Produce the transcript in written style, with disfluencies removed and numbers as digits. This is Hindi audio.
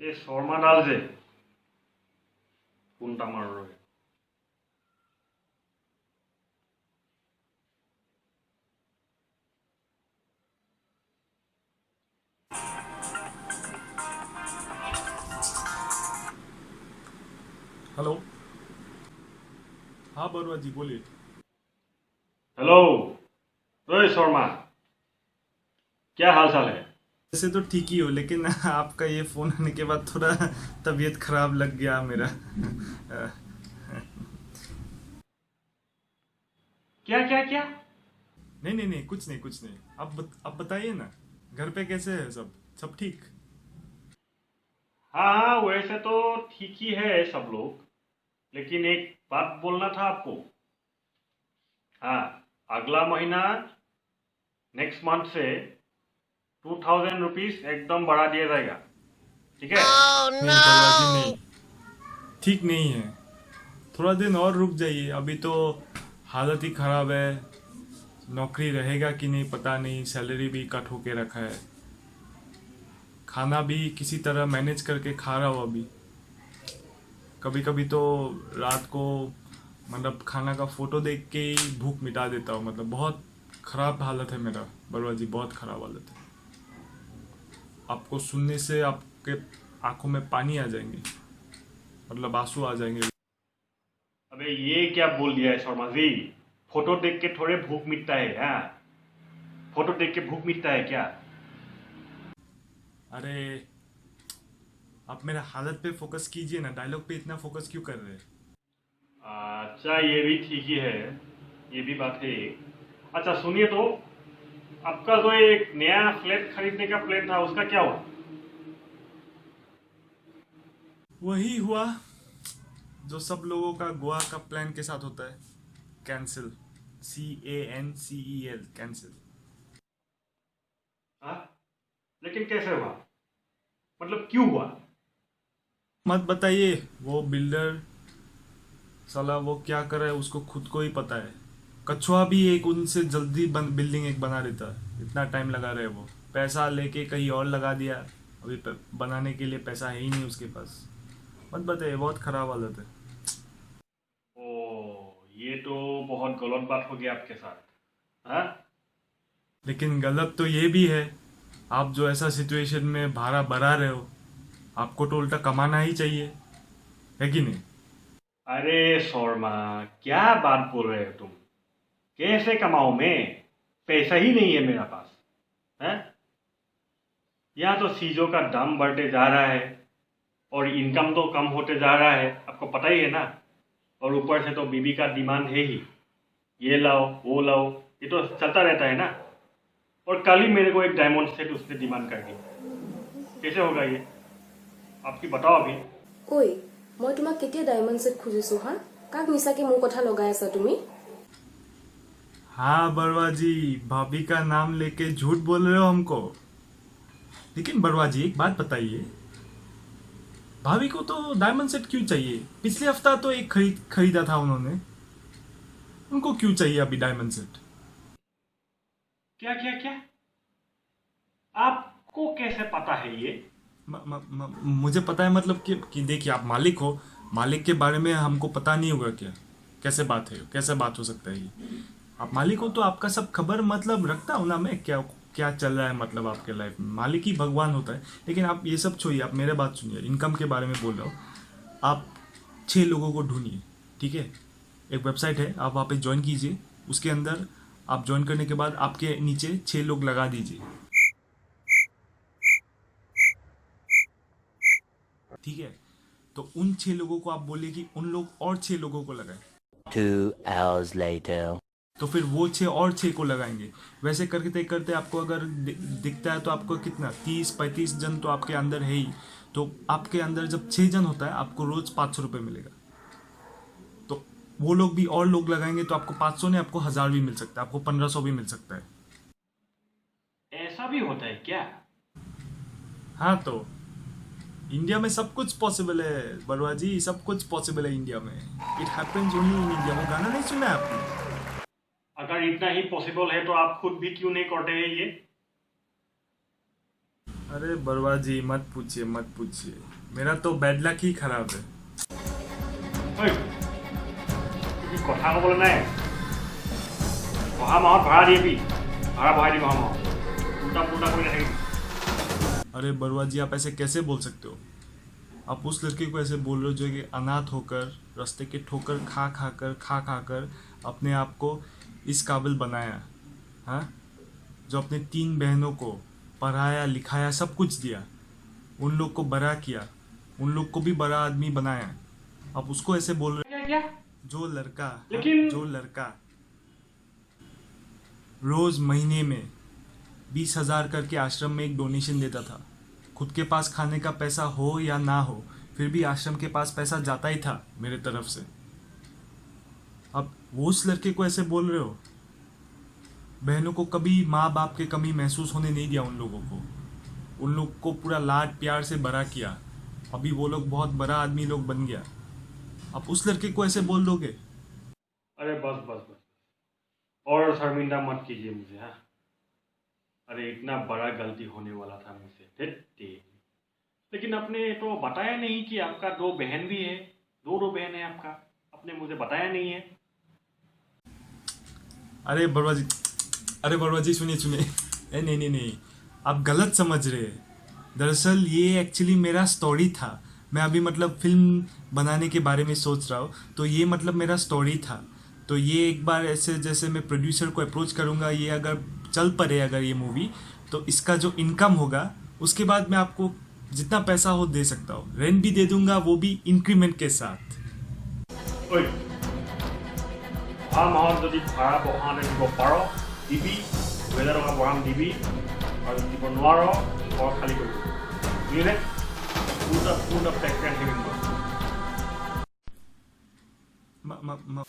এই শৰ্মাডাল যে কোনটা মাৰো ৰে हेलो। हाँ बरुआ जी बोलिए। हेलो ओए शर्मा क्या हाल चाल है वैसे तो ठीक ही हो, लेकिन आपका ये फोन आने के बाद थोड़ा तबीयत खराब लग गया मेरा। क्या क्या क्या नहीं नहीं नहीं, कुछ नहीं कुछ नहीं। आप बताइए ना, घर पे कैसे है सब? सब ठीक? हाँ हाँ वैसे तो ठीक ही है सब लोग लेकिन एक बात बोलना था आपको हाँ अगला महीना नेक्स्ट मंथ से 2000 रुपीज एकदम बढ़ा दिया जाएगा ठीक है नहीं बरुआ जी नहीं, ठीक नहीं है। थोड़ा दिन और रुक जाइए, अभी तो हालत ही खराब है। नौकरी रहेगा कि नहीं पता नहीं, सैलरी भी कट होके रखा है। खाना भी किसी तरह मैनेज करके खा रहा हूँ अभी। कभी कभी तो रात को मतलब खाना का फोटो देख के ही भूख मिटा देता हूँ। मतलब बहुत खराब हालत है मेरा बरुआ जी, बहुत खराब हालत है। आपको सुनने से आपके आंखों में पानी आ जाएंगे, मतलब आंसू आ जाएंगे। अबे ये क्या बोल दिया है शर्मा जी फोटो देख के थोड़े भूख मिटता है हाँ फोटो देख के भूख मिटता है क्या अरे आप मेरा हालत पे फोकस कीजिए ना, डायलॉग पे इतना फोकस क्यों कर रहे हैं? अच्छा ये भी ठीक ही है ये भी बात है अच्छा सुनिए तो आपका जो एक नया फ्लैट खरीदने का प्लान था उसका क्या हुआ वही हुआ जो सब लोगों का गोवा का प्लान के साथ होता है, कैंसिल। CANCEL, cancel. हाँ लेकिन कैसे हुआ मतलब क्यों हुआ मत बताइए, वो बिल्डर साला वो क्या कर रहा है उसको खुद को ही पता है। कछुआ भी एक उनसे जल्दी बिल्डिंग एक बना देता है, इतना टाइम लगा रहे वो। पैसा लेके कहीं और लगा दिया, अभी बनाने के लिए पैसा है ही नहीं उसके पास। मत बताइए, बहुत खराब हालत है। ओ ये तो बहुत गलत बात हो गया आपके साथ हाँ लेकिन गलत तो ये भी है, आप जो ऐसा सिचुएशन में भाड़ा बढ़ा रहे हो, आपको तो उल्टा कमाना ही चाहिए, है कि नहीं? अरे शर्मा क्या बात बोल रहे हो तुम कैसे कमाऊं मैं पैसा ही नहीं है मेरा पास है यहाँ तो चीजों का दाम बढ़ते जा रहा है और इनकम तो कम होते जा रहा है आपको पता ही है ना और ऊपर से तो बीबी का डिमांड है ही ये लाओ वो लाओ ये तो चलता रहता है ना और कल ही मेरे को एक डायमंड सेट उसने डिमांड कर दी कैसे होगा ये आपकी बताओ अभी ঐ মই তোমাক কেতিয়া ডায়মণ্ড সেট খুজিছো হা কাক মিছাকে মোৰ কথা লগাই আছা তুমি हाँ बरवा जी, भाभी का नाम लेके झूठ बोल रहे हो हमको। लेकिन बरवा जी एक बात बताइए, भाभी को तो डायमंड सेट क्यों चाहिए? पिछले हफ्ता तो एक खरीदा था उन्होंने, उनको क्यों चाहिए अभी डायमंड सेट? क्या क्या क्या आपको कैसे पता है ये मुझे पता है, मतलब कि देखिए आप मालिक हो, मालिक के बारे में हमको पता नहीं होगा क्या? कैसे बात है, कैसे बात हो सकता है ये? आप मालिक हो तो आपका सब खबर मतलब रखता हूँ ना मैं, क्या क्या चल रहा है मतलब आपके लाइफ में। मालिक ही भगवान होता है। लेकिन आप ये सब छोड़िए, आप मेरे बात सुनिए, इनकम के बारे में बोल रहा हूँ। आप 6 लोगों को ढूंढिए, ठीक है? एक वेबसाइट है, आप वहाँ पे ज्वाइन कीजिए। उसके अंदर आप ज्वाइन करने के बाद आपके नीचे 6 लोग लगा दीजिए, ठीक है? तो उन 6 लोगों को आप बोलिए कि उन लोग और 6 लोगों को लगाए। 2 hours later. तो फिर वो 6 और 6 को लगाएंगे। वैसे करते करते आपको अगर दिखता है तो आपको कितना 30-35 जन तो आपके अंदर है ही। तो आपके अंदर जब 6 जन होता है, आपको रोज 500 रुपये मिलेगा। तो वो लोग भी और लोग लगाएंगे तो आपको 500 नहीं, आपको 1000 भी मिल सकता है, आपको 1500 भी मिल सकता है। ऐसा भी होता है क्या हाँ तो इंडिया में सब कुछ पॉसिबल है बरुआ जी, सब कुछ पॉसिबल है इंडिया में। It happens only in India. वो गाना नहीं सुना है आपने? अगर इतना ही पॉसिबल है तो आप खुद भी क्यों नहीं करते हैं ये अरे बरवा जी मत पूछिए, मेरा तो बैड लक ही खराब है। ঐ তুমি কথা ক'বলৈ নাই অহা মাহত ভাড়া দিবি ভাড়া বঢ়াই দিম অহা মাহত উল্টা পুল্টা কৰি নাথাকিবি अरे बरवा जी आप ऐसे कैसे बोल सकते हो? आप उस लड़के को ऐसे बोल रहे हो जो कि अनाथ होकर रास्ते के ठोकर खा खाकर अपने आप को इस काबिल बनाया, हाँ? जो अपने 3 बहनों को पढ़ाया लिखाया सब कुछ दिया, उन लोग को बड़ा किया, उन लोग को भी बड़ा आदमी बनाया, आप उसको ऐसे बोल रहे क्या हो? जो लेकिन- लड़का रोज महीने में 20,000 करके आश्रम में एक डोनेशन देता था, खुद के पास खाने का पैसा हो या ना हो फिर भी आश्रम के पास पैसा जाता ही था मेरे तरफ से। अब वो उस लड़के को ऐसे बोल रहे हो? बहनों को कभी माँ बाप की कमी महसूस होने नहीं दिया, उन लोगों को, उन लोग को पूरा लाड प्यार से बड़ा किया, अभी वो लोग बहुत बड़ा आदमी लोग बन गया, आप उस लड़के को ऐसे बोल दोगे? अरे बस और शर्मिंदा मत कीजिए मुझे। हाँ अरे इतना बड़ा गलती होने वाला था मुझसे, लेकिन आपने तो बताया नहीं कि आपका 2 बहन भी है, 2 बहन है आपका, आपने मुझे बताया नहीं है। अरे बरवा जी सुनिए नहीं, आप गलत समझ रहे हैं। दरअसल ये एक्चुअली मेरा स्टोरी था, मैं अभी मतलब फिल्म बनाने के बारे में सोच रहा हूँ, तो ये मतलब मेरा स्टोरी था। तो ये एक बार ऐसे जैसे मैं प्रोड्यूसर को अप्रोच करूँगा, ये अगर चल पड़े अगर ये मूवी, तो इसका जो इनकम होगा उसके बाद मैं आपको जितना पैसा हो दे सकता हूँ, रेंट भी दे दूंगा, वो भी इंक्रीमेंट के साथ। ঐ অহা মাহত যদি ভাড়া বঢ়াওঁতে দিব পাৰ দিবি 2,000 টকা বঢ়াম দিবি আৰু দিব নোৱাৰ ঘৰ খালী কৰি দিবি বুজিলে পুৰা পেক কৰি থাকিম মই म- म- म-